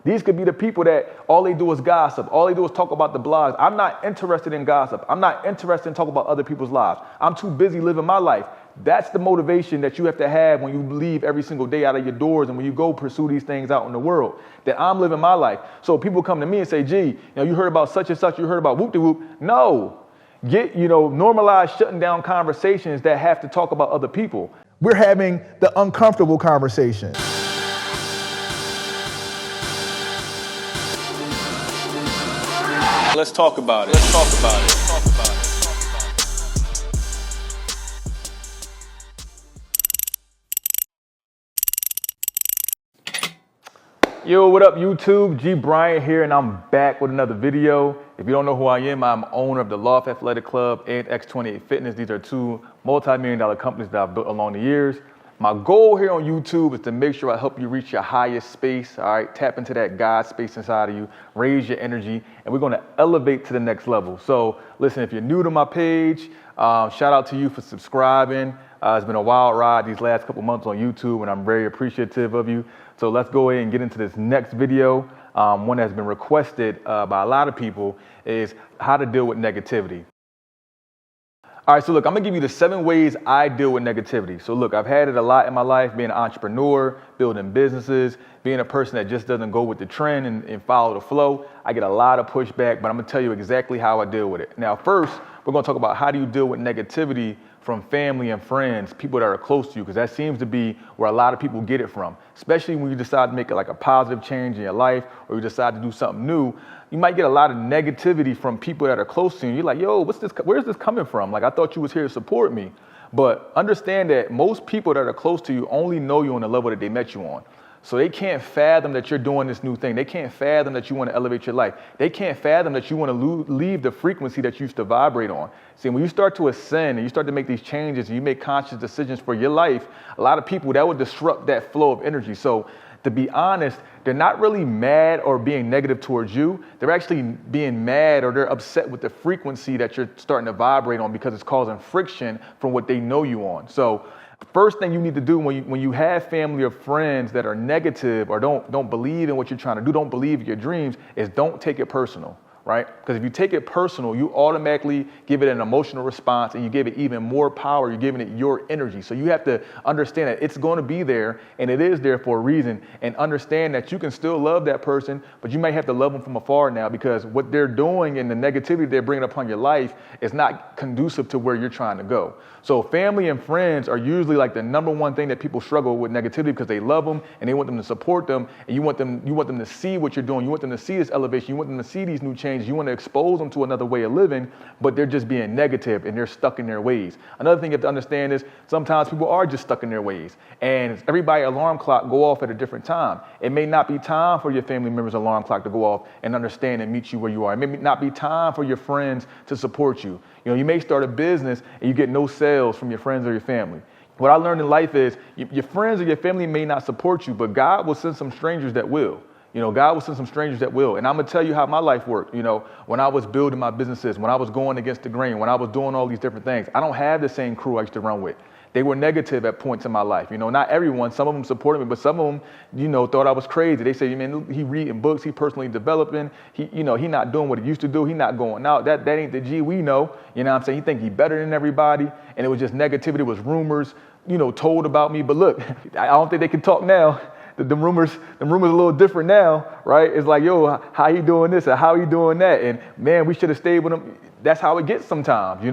These could be the people that all they do is gossip. All they do is talk about the blogs. I'm not interested in gossip. I'm not interested in talking about other people's lives. I'm too busy living my life. That's the motivation that you have to have when you leave every single day out of your doors and when you go pursue these things out in the world, that I'm living my life. So people come to me and say, gee, you heard about such and such, you heard about whoop-de-whoop. No. Normalize shutting down conversations that have to talk about other people. We're having the uncomfortable conversation. Let's talk about it. Let's talk about it. Let's talk about it. Yo, what up YouTube? Gee Bryant here, and I'm back with another video. If you don't know who I am, I'm owner of the Loft Athletic Club and X28 Fitness. These are two multi-million-dollar companies that I've built along the years. My goal here on YouTube is to make sure I help you reach your highest space, all right? Tap into that God space inside of you, raise your energy, and we're gonna elevate to the next level. So listen, if you're new to my page, shout out to you for subscribing. It's been a wild ride these last couple months on YouTube, and I'm very appreciative of you. So let's go ahead and get into this next video. One that's been requested by a lot of people is how to deal with negativity. All right, so look, I'm gonna give you the 7 ways I deal with negativity. So look, I've had it a lot in my life, being an entrepreneur, building businesses, being a person that just doesn't go with the trend and follow the flow. I get a lot of pushback, but I'm gonna tell you exactly how I deal with it. Now, first, we're gonna talk about how do you deal with negativity from family and friends, people that are close to you, because that seems to be where a lot of people get it from, especially when you decide to make it like a positive change in your life or you decide to do something new. You might get a lot of negativity from people that are close to you. You're like, yo, where's this coming from? Like, I thought you was here to support me. But understand that most people that are close to you only know you on the level that they met you on. So they can't fathom that you're doing this new thing. They can't fathom that you want to elevate your life. They can't fathom that you want to leave the frequency that you used to vibrate on. See, when you start to ascend and you start to make these changes and you make conscious decisions for your life, a lot of people, that would disrupt that flow of energy. So to be honest, they're not really mad or being negative towards you. They're actually being mad or they're upset with the frequency that you're starting to vibrate on because it's causing friction from what they know you on. So first thing you need to do when you have family or friends that are negative or don't believe in what you're trying to do, don't believe in your dreams, is don't take it personal. Right? Because if you take it personal, you automatically give it an emotional response and you give it even more power. You're giving it your energy. So you have to understand that it's going to be there and it is there for a reason, and understand that you can still love that person, but you might have to love them from afar now because what they're doing and the negativity they're bringing upon your life is not conducive to where you're trying to go. So family and friends are usually like the number one thing that people struggle with negativity because they love them and they want them to support them, and you want them to see what you're doing. You want them to see this elevation. You want them to see these new changes. You want to expose them to another way of living, but they're just being negative and they're stuck in their ways. Another thing you have to understand is sometimes people are just stuck in their ways, and everybody's alarm clock go off at a different time. It may not be time for your family members' alarm clock to go off and understand and meet you where you are. It may not be time for your friends to support you. You may start a business and you get no sales from your friends or your family. What I learned in life is your friends or your family may not support you, but God will send some strangers that will. God will send some strangers that will. And I'm going to tell you how my life worked. When I was building my businesses, when I was going against the grain, when I was doing all these different things, I don't have the same crew I used to run with. They were negative at points in my life. Not everyone, some of them supported me, but some of them, thought I was crazy. They say, man, he reading books, he personally developing, he not doing what he used to do, he not going out. That ain't the G we know. You know what I'm saying? He think he better than everybody. And it was just negativity, it was rumors, told about me. But look, I don't think they can talk now. The rumors a little different now, right? It's like, yo, how he doing this or how he doing that? And man, we should have stayed with him. That's how it gets sometimes,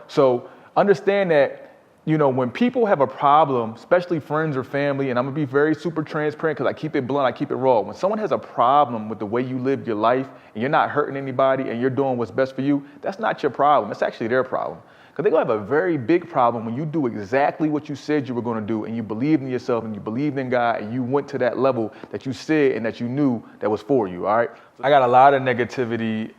So understand that, when people have a problem, especially friends or family, and I'm gonna be very super transparent because I keep it blunt, I keep it raw. When someone has a problem with the way you live your life and you're not hurting anybody and you're doing what's best for you, that's not your problem. It's actually their problem. Because they're going to have a very big problem when you do exactly what you said you were going to do, and you believed in yourself and you believed in God and you went to that level that you said and that you knew that was for you, all right? I got a lot of negativity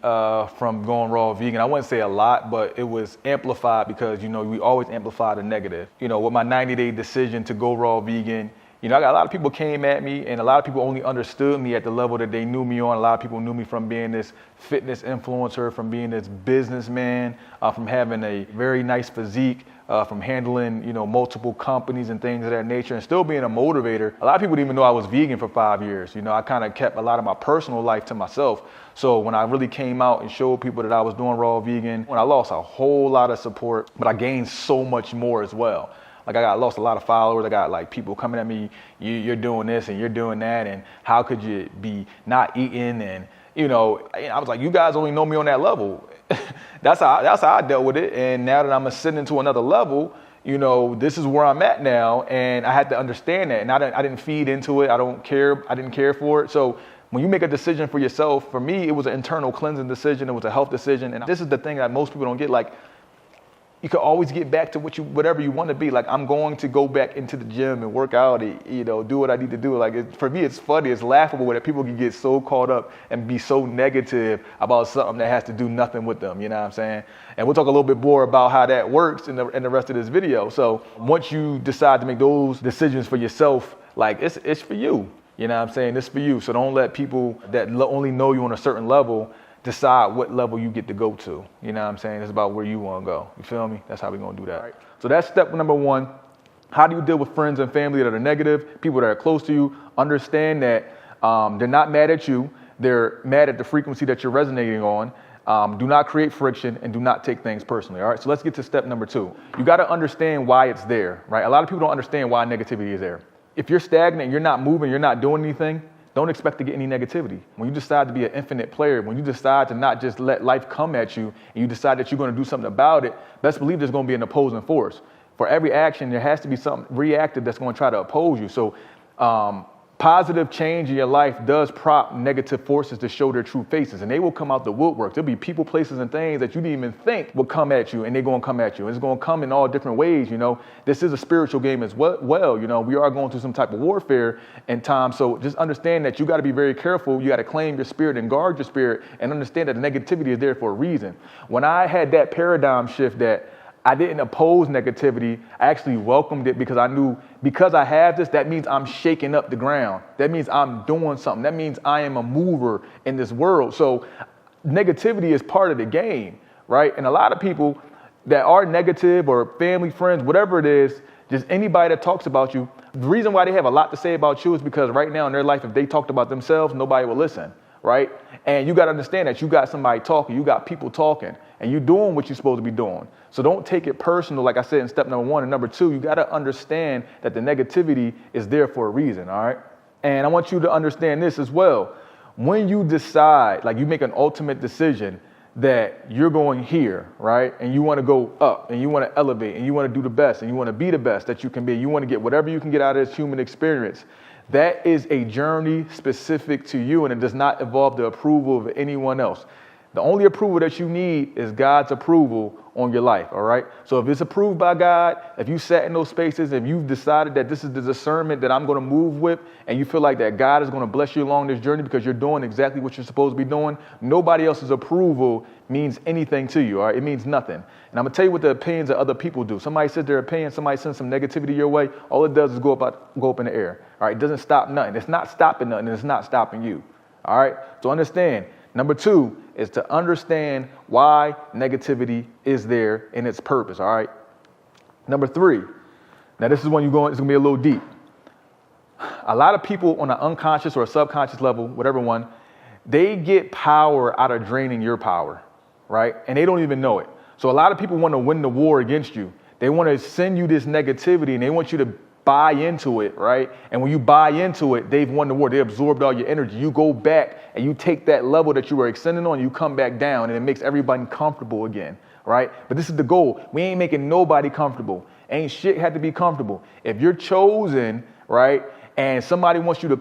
from going raw vegan. I wouldn't say a lot, but it was amplified because, we always amplify the negative. With my 90-day decision to go raw vegan, I got a lot of people came at me, and a lot of people only understood me at the level that they knew me on. A lot of people knew me from being this fitness influencer, from being this businessman, from having a very nice physique, from handling, multiple companies and things of that nature, and still being a motivator. A lot of people didn't even know I was vegan for 5 years. I kind of kept a lot of my personal life to myself. So when I really came out and showed people that I was doing raw vegan, when I lost a whole lot of support, but I gained so much more as well. Like I lost a lot of followers. I got like people coming at me, you're doing this and you're doing that, and how could you be not eating? And I was like, you guys only know me on that level. That's how I dealt with it. And now that I'm ascending to another level, this is where I'm at now, and I had to understand that. And I didn't feed into it. I didn't care for it. So when you make a decision for yourself, for me, it was an internal cleansing decision. It was a health decision. And this is the thing that most people don't get. Like, you can always get back to whatever you want to be. Like, I'm going to go back into the gym and work out, do what I need to do. Like, for me, it's funny, it's laughable that people can get so caught up and be so negative about something that has to do nothing with them. You know what I'm saying? And we'll talk a little bit more about how that works in the rest of this video. So once you decide to make those decisions for yourself, like, it's for you. You know what I'm saying? It's for you. So don't let people that only know you on a certain level decide what level you get to go to. You know what I'm saying? It's about where you want to go. You feel me? That's how we're going to do that. Right. So that's step number one. How do you deal with friends and family that are negative, people that are close to you? Understand that they're not mad at you. They're mad at the frequency that you're resonating on. Do not create friction and do not take things personally. All right. So let's get to step number two. You got to understand why it's there, right? A lot of people don't understand why negativity is there. If you're stagnant, you're not moving, you're not doing anything, don't expect to get any negativity. When you decide to be an infinite player, when you decide to not just let life come at you, and you decide that you're going to do something about it, best believe there's going to be an opposing force. For every action, there has to be something reactive that's going to try to oppose you. So positive change in your life does prompt negative forces to show their true faces, and they will come out the woodwork. There'll be people, places, and things that you didn't even think would come at you, and they're going to come at you. And it's going to come in all different ways. This is a spiritual game as well. We are going through some type of warfare in time. So just understand that you got to be very careful. You got to claim your spirit and guard your spirit, and understand that the negativity is there for a reason. When I had that paradigm shift that I didn't oppose negativity, I actually welcomed it, because I knew, because I have this, that means I'm shaking up the ground. That means I'm doing something. That means I am a mover in this world. So negativity is part of the game, right? And a lot of people that are negative, or family, friends, whatever it is, just anybody that talks about you, the reason why they have a lot to say about you is because right now in their life, if they talked about themselves, nobody will listen, right? And you got to understand that you got somebody talking, you got people talking, and you're doing what you're supposed to be doing. So don't take it personal, like I said in step number one. And number two, you got to understand that the negativity is there for a reason, all right? And I want you to understand this as well. When you decide, like you make an ultimate decision that you're going here, right? And you want to go up, and you want to elevate, and you want to do the best, and you want to be the best that you can be. You want to get whatever you can get out of this human experience. That is a journey specific to you, and it does not involve the approval of anyone else. The only approval that you need is God's approval on your life, all right? So if it's approved by God, if you sat in those spaces, if you've decided that this is the discernment that I'm going to move with, and you feel like that God is going to bless you along this journey because you're doing exactly what you're supposed to be doing, nobody else's approval means anything to you, all right? It means nothing. And I'm going to tell you what the opinions of other people do. Somebody says their opinion, somebody sends some negativity your way, all it does is go up in the air, all right? It doesn't stop nothing. It's not stopping nothing, and it's not stopping you, all right? So understand. Number two is to understand why negativity is there and its purpose, all right? Number three, now this is when it's going to be a little deep. A lot of people on an unconscious or a subconscious level, whatever one, they get power out of draining your power, right? And they don't even know it. So a lot of people want to win the war against you. They want to send you this negativity, and they want you to buy into it, right? And when you buy into it, they've won the war. They absorbed all your energy. You go back and you take that level that you were extending on, you come back down, and it makes everybody comfortable again, right? But this is the goal. We ain't making nobody comfortable. Ain't shit had to be comfortable. If you're chosen, right, and somebody wants to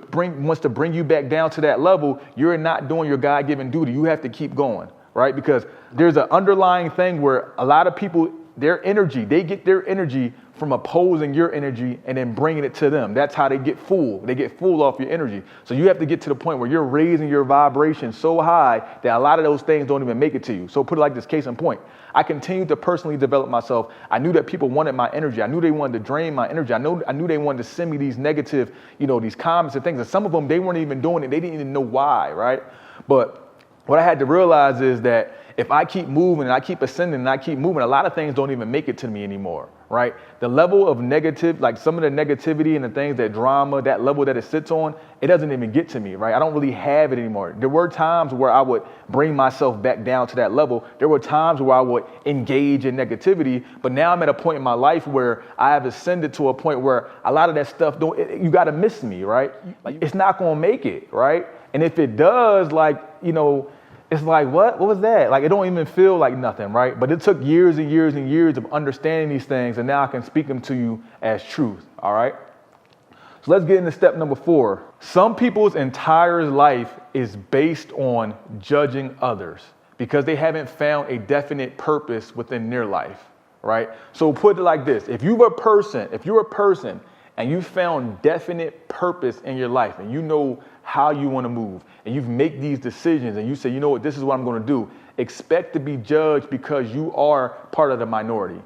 bring you back down to that level, you're not doing your God-given duty. You have to keep going, right? Because there's an underlying thing where a lot of people, they get their energy from opposing your energy and then bringing it to them. That's how they get full. They get full off your energy. So you have to get to the point where you're raising your vibration so high that a lot of those things don't even make it to you. So put it like this, case in point. I continued to personally develop myself. I knew that people wanted my energy. I knew they wanted to drain my energy. I knew they wanted to send me these negative, these comments and things. And some of them, they weren't even doing it. They didn't even know why, right? But what I had to realize is that if I keep moving and I keep ascending and I keep moving, a lot of things don't even make it to me anymore, right? The level of negative, like some of the negativity and the things, that drama, that level that it sits on, it doesn't even get to me, right? I don't really have it anymore. There were times where I would bring myself back down to that level. There were times where I would engage in negativity, but now I'm at a point in my life where I have ascended to a point where a lot of that stuff, you got to miss me, right? Like, it's not going to make it, right? And if it does, like, it's like, what was that? Like, it don't even feel like nothing, right? But it took years and years and years of understanding these things, and now I can speak them to you as truth, all right? So let's get into step number 4. Some people's entire life is based on judging others because they haven't found a definite purpose within their life, right? So put it like this. If you're a person and you found definite purpose in your life and you know how you want to move and you make these decisions and you say, you know what, this is what I'm going to do, expect to be judged because you are part of the minority.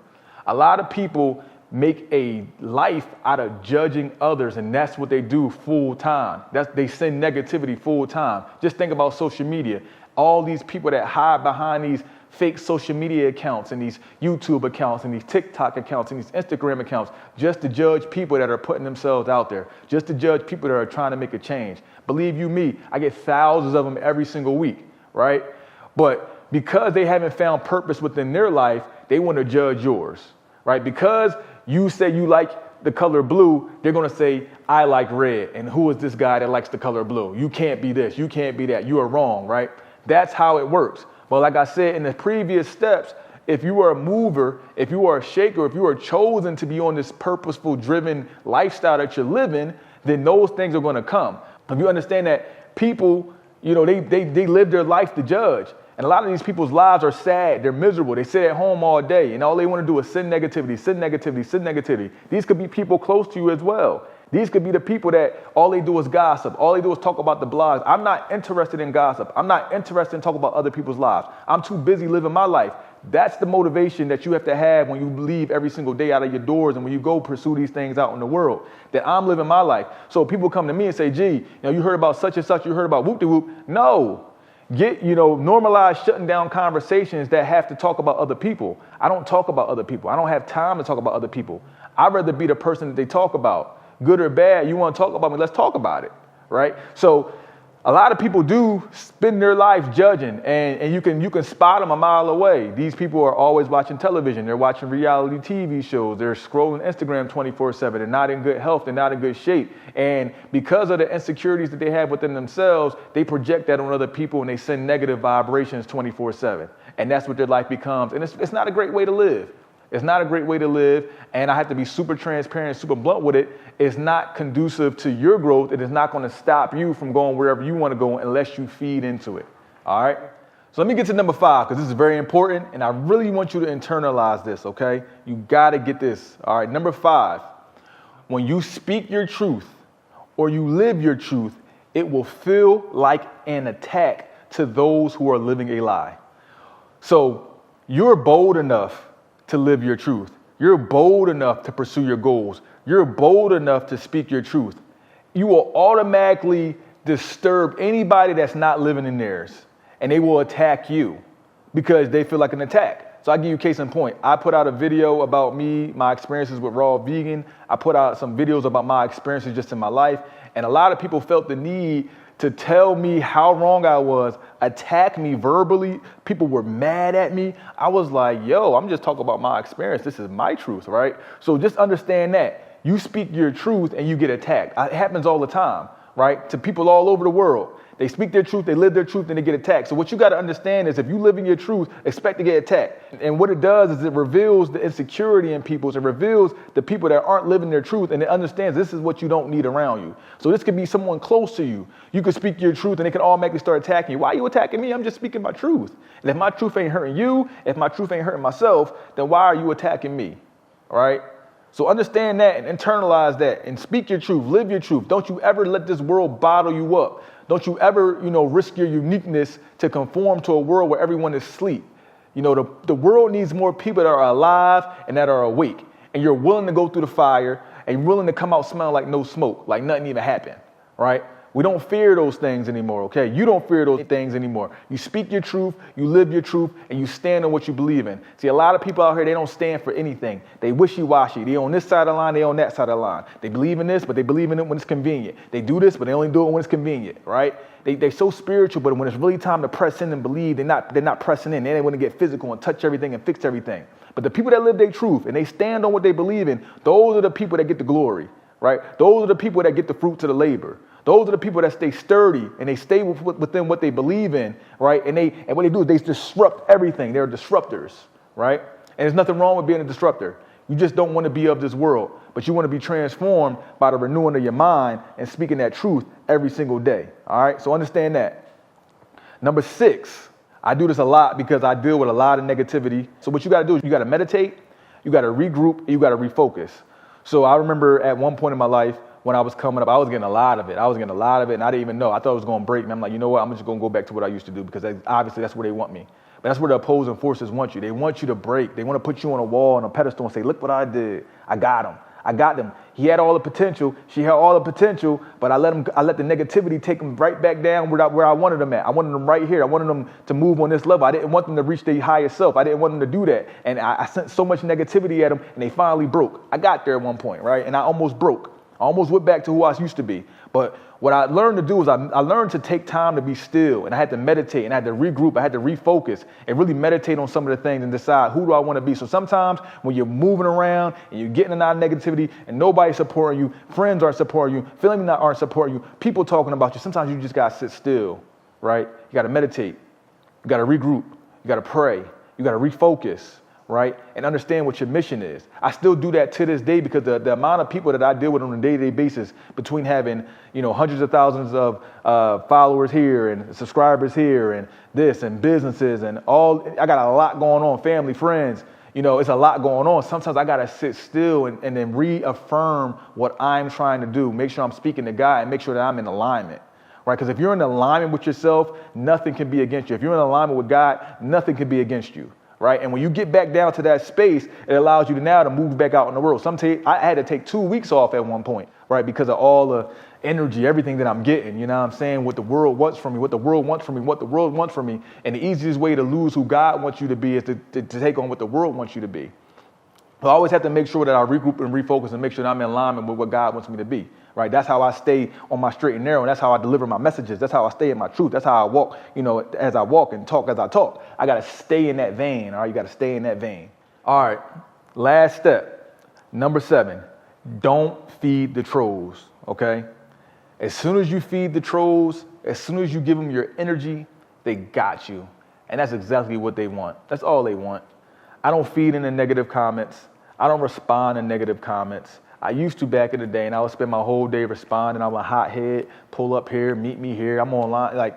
A lot of people make a life out of judging others, and that's what they do full time. They send negativity full time. Just think about social media. All these people that hide behind these fake social media accounts and these YouTube accounts and these TikTok accounts and these Instagram accounts just to judge people that are putting themselves out there, just to judge people that are trying to make a change. Believe you me, I get thousands of them every single week, right? But because they haven't found purpose within their life, they want to judge yours, right? Because you say you like the color blue, they're going to say, I like red. And who is this guy that likes the color blue? You can't be this. You can't be that. You are wrong, right? That's how it works. But like I said in the previous steps, if you are a mover, if you are a shaker, if you are chosen to be on this purposeful, driven lifestyle that you're living, then those things are going to come. If you understand that people, they live their life to judge. And a lot of these people's lives are sad. They're miserable. They sit at home all day, and all they want to do is send negativity, send negativity, send negativity. These could be people close to you as well. These could be the people that all they do is gossip. All they do is talk about the blogs. I'm not interested in gossip. I'm not interested in talking about other people's lives. I'm too busy living my life. That's the motivation that you have to have when you leave every single day out of your doors and when you go pursue these things out in the world, that I'm living my life. So people come to me and say, gee, you heard about such and such, you heard about whoop-de-whoop. No. Normalize shutting down conversations that have to talk about other people. I don't talk about other people. I don't have time to talk about other people. I'd rather be the person that they talk about. Good or bad, you want to talk about me, let's talk about it, right? So a lot of people do spend their life judging, and you can spot them a mile away. These people are always watching television. They're watching reality TV shows. They're scrolling Instagram 24/7. They're not in good health. They're not in good shape. And because of the insecurities that they have within themselves, they project that on other people and they send negative vibrations 24/7. And that's what their life becomes. And it's not a great way to live. It's not a great way to live, and I have to be super transparent, super blunt with it. It's not conducive to your growth. It is not going to stop you from going wherever you want to go unless you feed into it, all right? So let me get to number 5, because this is very important, and I really want you to internalize this, okay? You got to get this, all right? Number 5, when you speak your truth or you live your truth, it will feel like an attack to those who are living a lie. So you're bold enough to live your truth. You're bold enough to pursue your goals. You're bold enough to speak your truth. You will automatically disturb anybody that's not living in theirs, and they will attack you because they feel like an attack. So I'll give you a case in point. I put out a video about me, my experiences with raw vegan. I put out some videos about my experiences just in my life, and a lot of people felt the need to tell me how wrong I was, attack me verbally. People were mad at me. I was like, yo, I'm just talking about my experience. This is my truth, right? So just understand that. You speak your truth and you get attacked. It happens all the time, right? To people all over the world. They speak their truth, they live their truth, and they get attacked. So what you got to understand is if you live in your truth, expect to get attacked. And what it does is it reveals the insecurity in people. It reveals the people that aren't living their truth, and it understands this is what you don't need around you. So this could be someone close to you. You could speak your truth, and they can automatically start attacking you. Why are you attacking me? I'm just speaking my truth. And if my truth ain't hurting you, if my truth ain't hurting myself, then why are you attacking me? All right? So understand that and internalize that and speak your truth, live your truth. Don't you ever let this world bottle you up. Don't you ever, risk your uniqueness to conform to a world where everyone is asleep. The world needs more people that are alive and that are awake. And you're willing to go through the fire and willing to come out smelling like no smoke, like nothing even happened, right? We don't fear those things anymore, okay? You don't fear those things anymore. You speak your truth, you live your truth, and you stand on what you believe in. See, a lot of people out here, they don't stand for anything. They wishy-washy. They on this side of the line, they on that side of the line. They believe in this, but they believe in it when it's convenient. They do this, but they only do it when it's convenient, right? They're so spiritual, but when it's really time to press in and believe, they're not pressing in. They want to get physical and touch everything and fix everything. But the people that live their truth and they stand on what they believe in, those are the people that get the glory, right? Those are the people that get the fruits of the labor. Those are the people that stay sturdy and they stay within what they believe in, right? And what they do is they disrupt everything. They're disruptors, right? And there's nothing wrong with being a disruptor. You just don't want to be of this world, but you want to be transformed by the renewing of your mind and speaking that truth every single day, all right? So understand that. Number 6, I do this a lot because I deal with a lot of negativity. So what you got to do is you got to meditate, you got to regroup, and you got to refocus. So I remember at one point in my life, when I was coming up, I was getting a lot of it. And I didn't even know. I thought it was going to break me. I'm like, you know what? I'm just going to go back to what I used to do because obviously that's where they want me. But that's where the opposing forces want you. They want you to break. They want to put you on a wall, on a pedestal and say, look what I did. I got him. I got them. He had all the potential. She had all the potential, but I let the negativity take them right back down where I wanted them at. I wanted them right here. I wanted them to move on this level. I didn't want them to reach their higher self. I didn't want them to do that. And I sent so much negativity at them, and they finally broke. I got there at one point, right? And I almost broke. I almost went back to who I used to be. But what I learned to do is I learned to take time to be still, and I had to meditate, and I had to regroup, I had to refocus, and really meditate on some of the things and decide who do I want to be. So sometimes when you're moving around and you're getting in and out of negativity and nobody's supporting you, friends aren't supporting you, family aren't supporting you, people talking about you, sometimes you just got to sit still, right? You got to meditate, you got to regroup, you got to pray, you got to refocus, right? And understand what your mission is. I still do that to this day because the amount of people that I deal with on a day-to-day basis, between having, hundreds of thousands of followers here and subscribers here and this and businesses and all, I got a lot going on, family, friends, it's a lot going on. Sometimes I got to sit still and then reaffirm what I'm trying to do. Make sure I'm speaking to God and make sure that I'm in alignment. Right? Because if you're in alignment with yourself, nothing can be against you. If you're in alignment with God, nothing can be against you. Right? And when you get back down to that space, it allows you to now to move back out in the world. I had to take 2 weeks off at one point, right? Because of all the energy, everything that I'm getting, what I'm saying, what the world wants from me, what the world wants from me, what the world wants from me. And the easiest way to lose who God wants you to be is to take on what the world wants you to be. I always have to make sure that I regroup and refocus and make sure that I'm in alignment with what God wants me to be. Right? That's how I stay on my straight and narrow, and that's how I deliver my messages. That's how I stay in my truth. That's how I walk, as I walk and talk as I talk. I got to stay in that vein, all right? You got to stay in that vein. All right, last step, number 7, don't feed the trolls, okay? As soon as you feed the trolls, as soon as you give them your energy, they got you. And that's exactly what they want. That's all they want. I don't feed in the negative comments. I don't respond to negative comments. I used to back in the day, and I would spend my whole day responding. I'm a hothead, pull up here, meet me here. I'm online,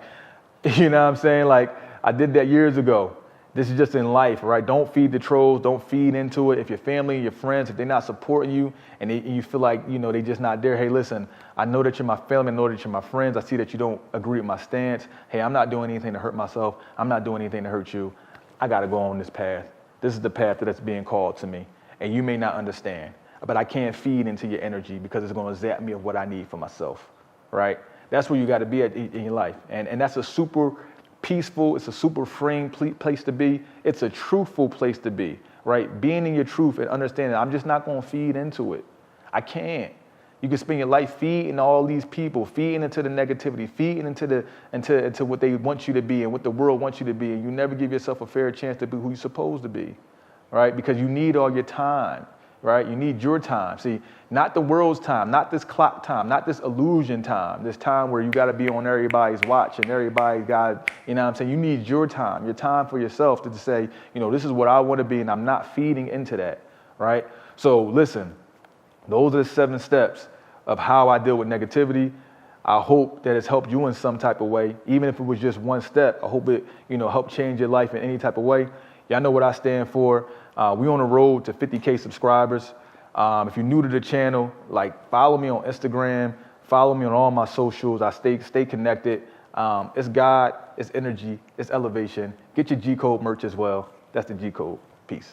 you know what I'm saying? Like, I did that years ago. This is just in life, right? Don't feed the trolls. Don't feed into it. If your family, your friends, if they're not supporting you and you feel like, they just not there, hey, listen, I know that you're my family. I know that you're my friends. I see that you don't agree with my stance. Hey, I'm not doing anything to hurt myself. I'm not doing anything to hurt you. I got to go on this path. This is the path that's being called to me. And you may not understand. But I can't feed into your energy because it's going to zap me of what I need for myself, right? That's where you got to be in your life. And that's a super peaceful, it's a super freeing place to be. It's a truthful place to be, right? Being in your truth and understanding I'm just not going to feed into it. I can't. You can spend your life feeding all these people, feeding into the negativity, feeding into what they want you to be and what the world wants you to be. And you never give yourself a fair chance to be who you're supposed to be, right? Because you need all your time. Right? You need your time. See, not the world's time, not this clock time, not this illusion time, this time where you got to be on everybody's watch and everybody got, what I'm saying? You need your time for yourself to say, this is what I want to be and I'm not feeding into that, right? So listen, those are the 7 steps of how I deal with negativity. I hope that it's helped you in some type of way. Even if it was just one step, I hope it, helped change your life in any type of way. Y'all know what I stand for. We're on the road to 50K subscribers. If you're new to the channel, follow me on Instagram, follow me on all my socials. I stay connected. It's God, it's energy, it's elevation. Get your G code merch as well. That's the G code. Peace.